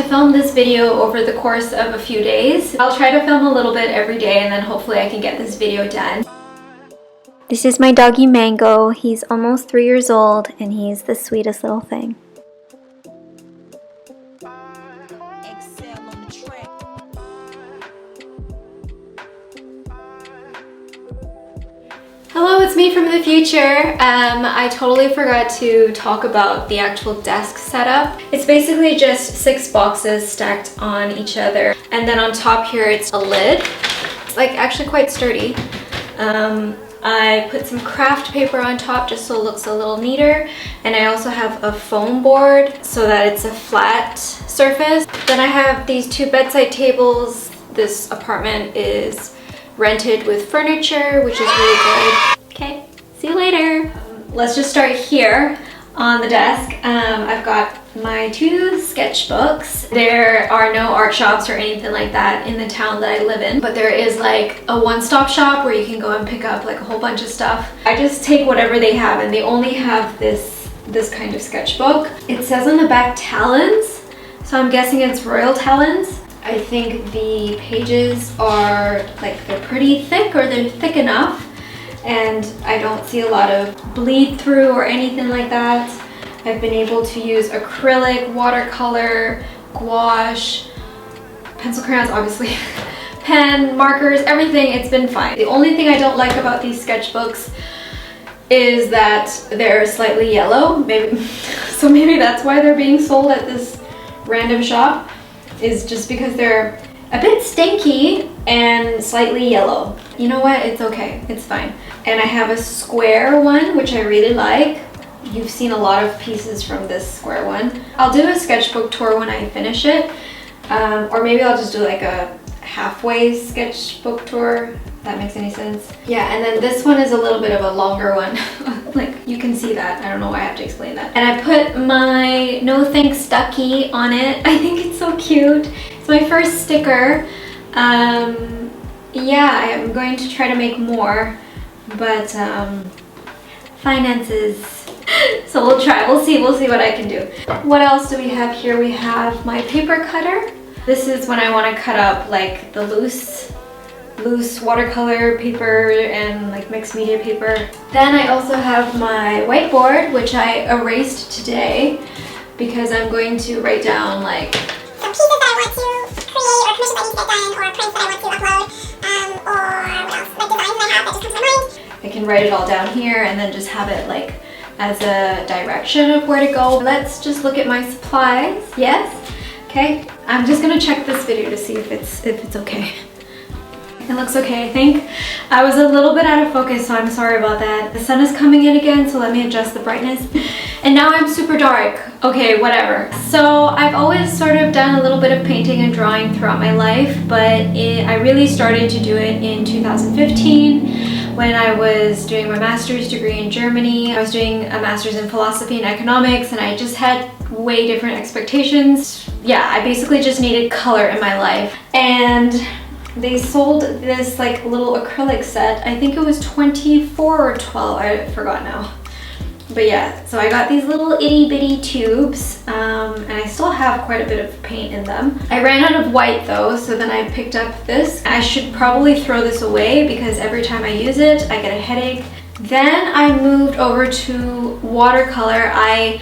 to film this video over the course of a few days. I'll try to film a little bit every day and then hopefully I can get this video done. This is my doggy Mango. He's almost 3 years old and he's the sweetest little thing. Hello, it's me from the future. I totally forgot to talk about the actual desk setup. It's basically just 6 boxes stacked on each other. And then on top here, it's a lid. It's like actually quite sturdy. I put some craft paper on top just so it looks a little neater. And I also have a foam board so that it's a flat surface. Then I have these 2 bedside tables. This apartment is rented with furniture, which is really good. Okay, see you later. Let's just start here on the desk. I've got my 2 sketchbooks. There are no art shops or anything like that in the town that I live in, but there is like a one-stop shop where you can go and pick up like a whole bunch of stuff. I just take whatever they have, and they only have this kind of sketchbook. It says on the back talons, so I'm guessing it's royal talons. I think the pages are like, they're pretty thick, or they're thick enough, and I don't see a lot of bleed through or anything like that. I've been able to use acrylic, watercolor, gouache, pencil crayons obviously, pen, markers, everything. It's been fine. The only thing I don't like about these sketchbooks is that they're slightly yellow. Maybe that's why they're being sold at this random shop, is just because they're a bit stinky and slightly yellow. You know what? It's okay. It's fine. And I have a square one, which I really like. You've seen a lot of pieces from this square one. I'll do a sketchbook tour when I finish it. Or maybe I'll just do like a halfway sketchbook tour, if that makes any sense. Yeah, and then this one is a little bit of a longer one. Like, you can see that. I don't know why I have to explain that. And I put my no thanks ducky on it. I think it's so cute. It's my first sticker. Yeah, I'm going to try to make more, but finances. So we'll try. We'll see what I can do. What else do we have here? We have my paper cutter. This is when I want to cut up like the loose watercolor paper and like mixed media paper. Then I also have my whiteboard, which I erased today because I'm going to write down like some pieces that I want to create, or commissions I need to get done, or prints that I want to upload, or what else, like designs that I have that just come to mind. I can write it all down here and then just have it like as a direction of where to go. Let's just look at my supplies. Yes? Okay. I'm just gonna check this video to see if it's okay. It looks okay, I think. I was a little bit out of focus, so I'm sorry about that. The sun is coming in again, so let me adjust the brightness. And now I'm super dark. Okay, whatever. So I've always sort of done a little bit of painting and drawing throughout my life, but I really started to do it in 2015 when I was doing my master's degree in Germany. I was doing a master's in philosophy and economics, and I just had way different expectations. Yeah, I basically just needed color in my life. And they sold this like little acrylic set. I think it was 24 or 12, I forgot now. But yeah, so I got these little itty bitty tubes, and I still have quite a bit of paint in them. I ran out of white though, so then I picked up this. I should probably throw this away because every time I use it, I get a headache. Then I moved over to watercolor. I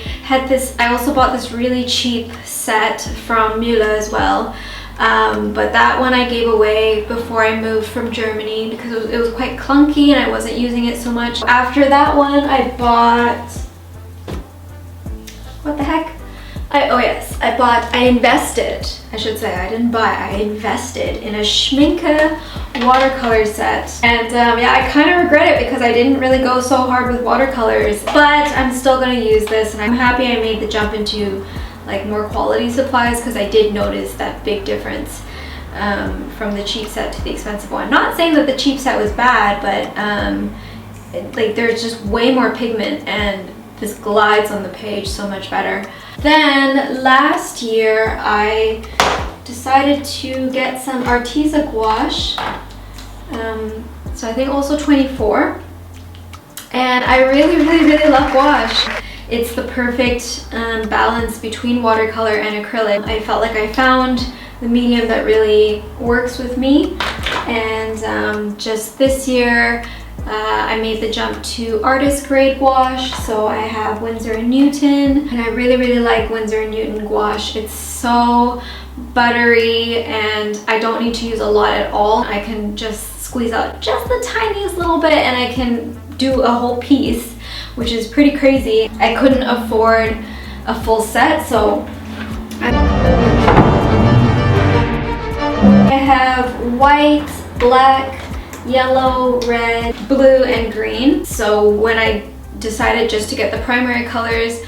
also bought this really cheap set from Müller as well. But that one I gave away before I moved from Germany because it was quite clunky and I wasn't using it so much. After that one I bought, what the heck? I invested, I should say, I didn't buy, I invested in a Schmincke watercolor set. And yeah, I kind of regret it because I didn't really go so hard with watercolors, but I'm still gonna use this, and I'm happy I made the jump into like more quality supplies because I did notice that big difference from the cheap set to the expensive one. Not saying that the cheap set was bad, but like there's just way more pigment and this glides on the page so much better. Then last year I decided to get some Arteza gouache, so I think also 24, and I really love gouache. It's the perfect balance between watercolor and acrylic. I felt like I found the medium that really works with me. And just this year, I made the jump to artist grade gouache. So I have Winsor Newton, and I really like Winsor Newton gouache. It's so buttery and I don't need to use a lot at all. I can just squeeze out just the tiniest little bit and I can do a whole piece, which is pretty crazy. I couldn't afford a full set, so I have white, black, yellow, red, blue, and green. So when I decided just to get the primary colors,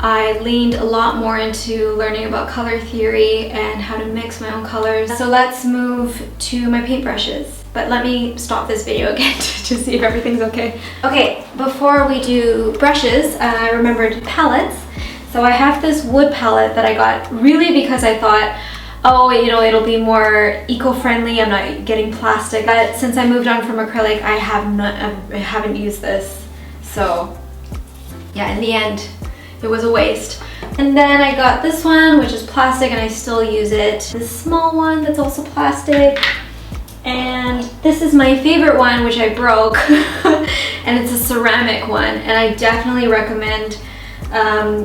I leaned a lot more into learning about color theory and how to mix my own colors. So let's move to my paintbrushes. But let me stop this video again to see if everything's okay. Okay, before we do brushes, I remembered palettes. So I have this wood palette that I got really because I thought, oh, you know, it'll be more eco-friendly. I'm not getting plastic. But since I moved on from acrylic, I haven't used this. So yeah, in the end, it was a waste. And then I got this one, which is plastic, and I still use it. This small one that's also plastic. And this is my favorite one, which I broke. And it's a ceramic one. And I definitely recommend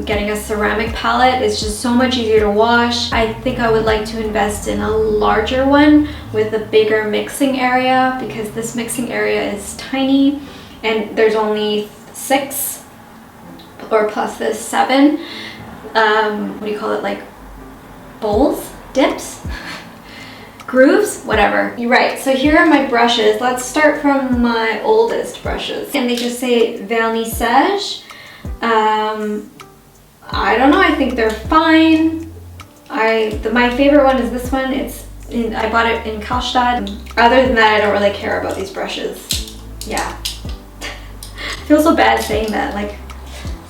getting a ceramic palette. It's just so much easier to wash. I think I would like to invest in a larger one with a bigger mixing area, because this mixing area is tiny and there's only 6 or plus this 7 what do you call it, like bowls, dips, grooves, whatever. You're right. So here are my brushes. Let's start from my oldest brushes, and they just say vernissage. I don't know, I think they're fine. My favorite one is this one. I bought it in Karlstad. Other than that, I don't really care about these brushes. Yeah. I feel so bad saying that, like,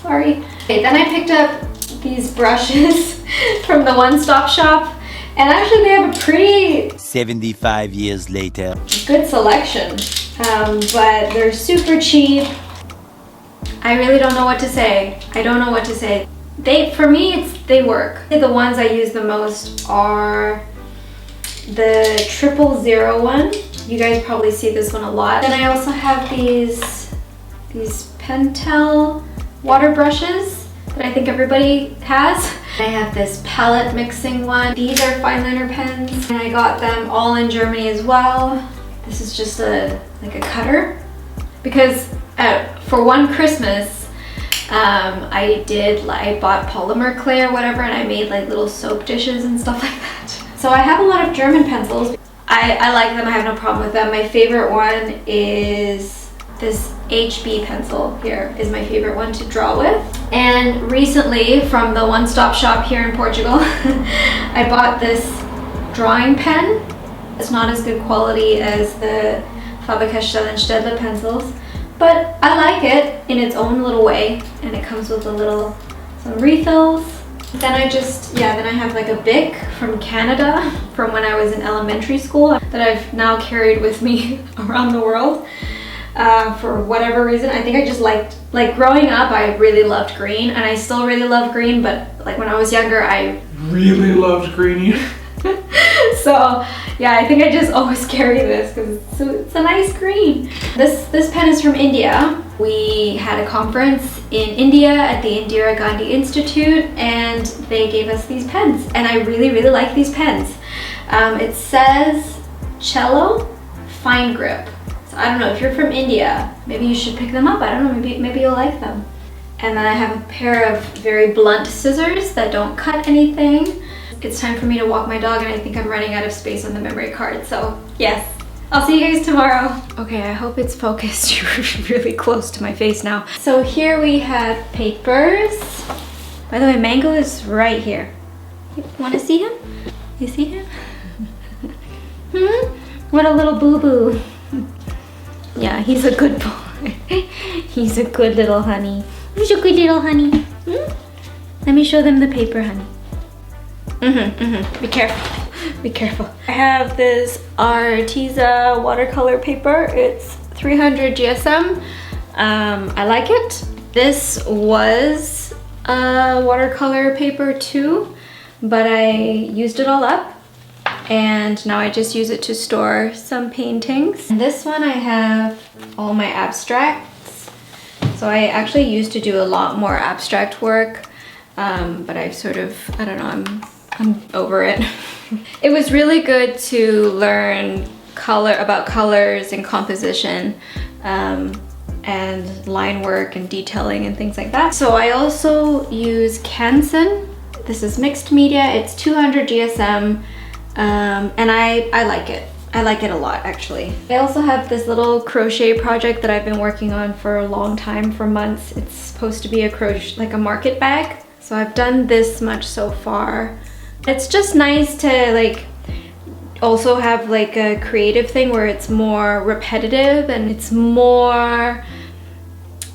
sorry. Okay, then I picked up these brushes from the one-stop shop, and actually they have a pretty 75 years later good selection, but they're super cheap. I really don't know what to say. I don't know what to say. For me, they work. The ones I use the most are the 000 one. You guys probably see this one a lot. Then I also have these Pentel water brushes that I think everybody has. I have this palette mixing one. These are fineliner pens, and I got them all in Germany as well. This is just like a cutter, because for one Christmas, I bought polymer clay or whatever, and I made like little soap dishes and stuff like that. So I have a lot of German pencils. I like them, I have no problem with them. My favorite one is this HB pencil here is my favorite one to draw with. And recently, from the one-stop shop here in Portugal, I bought this drawing pen. It's not as good quality as the Faber-Castell and Staedtler pencils, but I like it in its own little way, and it comes with some refills. Then I have like a Bic from Canada from when I was in elementary school that I've now carried with me around the world for whatever reason. I think I just like growing up, I really loved green, and I still really love green, but like when I was younger, I really loved green. So yeah, I think I just always carry this because it's a nice green. This pen is from India. We had a conference in India at the Indira Gandhi Institute, and they gave us these pens, and I really like these pens. It says cello fine grip. So I don't know, if you're from India, maybe you should pick them up. I don't know, maybe you'll like them. And then I have a pair of very blunt scissors that don't cut anything. It's time for me to walk my dog, and I think I'm running out of space on the memory card, so yes. I'll see you guys tomorrow. Okay, I hope it's focused. You're really close to my face now. So here we have papers. By the way, Mango is right here. You wanna see him? You see him? What a little boo-boo. Yeah, he's a good boy. He's a good little honey. He's a good little honey. Let me show them the paper, honey. Be careful. Be careful. I have this Arteza watercolor paper. It's 300 GSM. I like it. This was watercolor paper too, but I used it all up and now I just use it to store some paintings. And this one I have all my abstracts. So I actually used to do a lot more abstract work, but I've sort of, I don't know, I'm over it. It was really good to learn about colors and composition, and line work and detailing and things like that. So I also use Canson. This is mixed media. It's 200 GSM, and I like it. I like it a lot, actually. I also have this little crochet project that I've been working on for a long time, for months. It's supposed to be a crochet, like a market bag. So I've done this much so far. It's just nice to like also have like a creative thing where it's more repetitive and it's more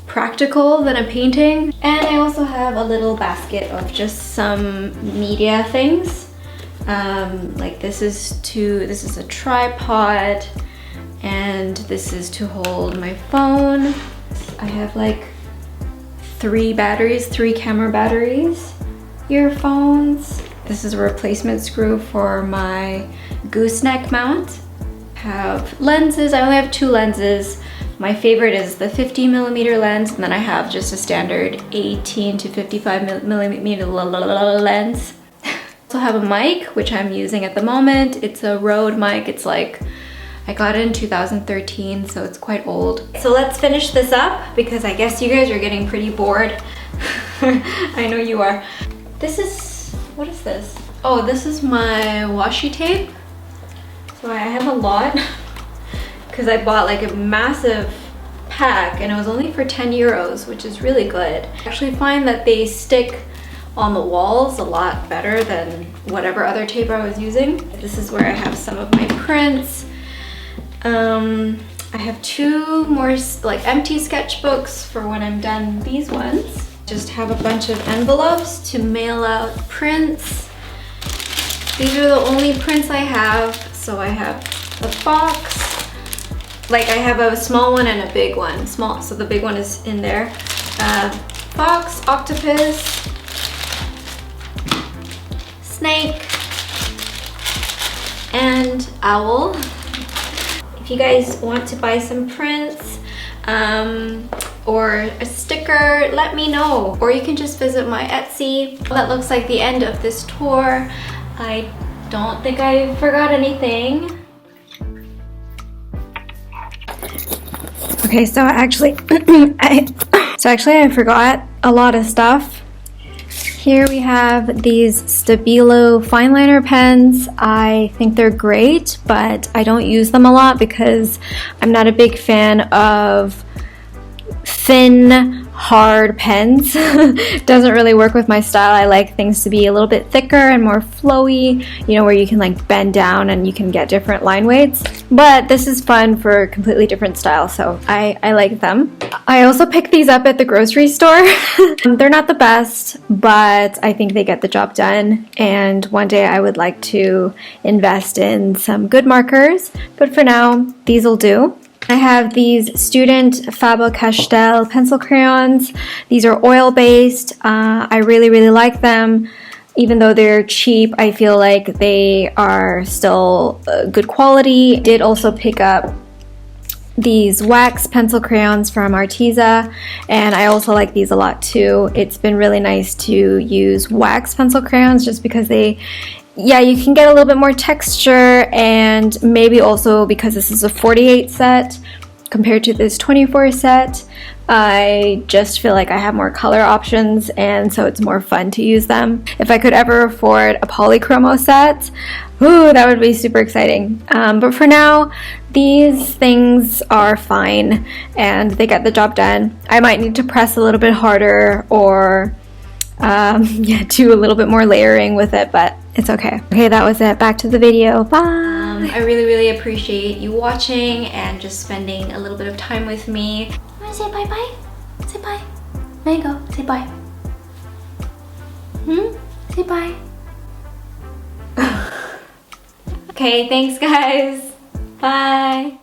practical than a painting. And I also have a little basket of just some media things. Like this is a tripod, and this is to hold my phone. I have like 3 camera batteries, earphones. This is a replacement screw for my gooseneck mount. I have lenses. I only have 2 lenses. My favorite is the 50mm lens, and then I have just a standard 18 to 55mm lens. I also have a mic, which I'm using at the moment. It's a Rode mic. It's like, I got it in 2013, so it's quite old. So let's finish this up because I guess you guys are getting pretty bored. I know you are. What is this? Oh, this is my washi tape. So I have a lot because I bought like a massive pack and it was only for 10 euros, which is really good. I actually find that they stick on the walls a lot better than whatever other tape I was using. This is where I have some of my prints. I have 2 more like empty sketchbooks for when I'm done these ones. Just have a bunch of envelopes to mail out prints. These are the only prints I have. So I have a box. Like I have a small one and a big one. Small, so the big one is in there. Fox, octopus, snake, and owl. If you guys want to buy some prints, or a sticker, let me know. Or you can just visit my Etsy. That looks like the end of this tour. I don't think I forgot anything. Okay, so actually, I forgot a lot of stuff. Here we have these Stabilo fineliner pens. I think they're great, but I don't use them a lot because I'm not a big fan of thin, hard pens. Doesn't really work with my style. I like things to be a little bit thicker and more flowy, you know, where you can like bend down and you can get different line weights. But this is fun for a completely different style, so I like them. I also picked these up at the grocery store. They're not the best, but I think they get the job done. And one day I would like to invest in some good markers, but for now, these will do. I have these student Faber-Castell pencil crayons. These are oil-based. I really, really like them. Even though they're cheap, I feel like they are still good quality. I did also pick up these wax pencil crayons from Arteza, and I also like these a lot too. It's been really nice to use wax pencil crayons just because they, yeah, you can get a little bit more texture, and maybe also because this is a 48 set compared to this 24 set, I just feel like I have more color options, and so it's more fun to use them. If I could ever afford a polychromo set, ooh, that would be super exciting. But for now, these things are fine and they get the job done. I might need to press a little bit harder or yeah, do a little bit more layering with it, but it's okay. Okay, that was it. Back to the video. Bye! I really, really appreciate you watching and just spending a little bit of time with me. You wanna say bye-bye? Say bye. There you go. Say bye. Say bye. Okay, thanks guys. Bye.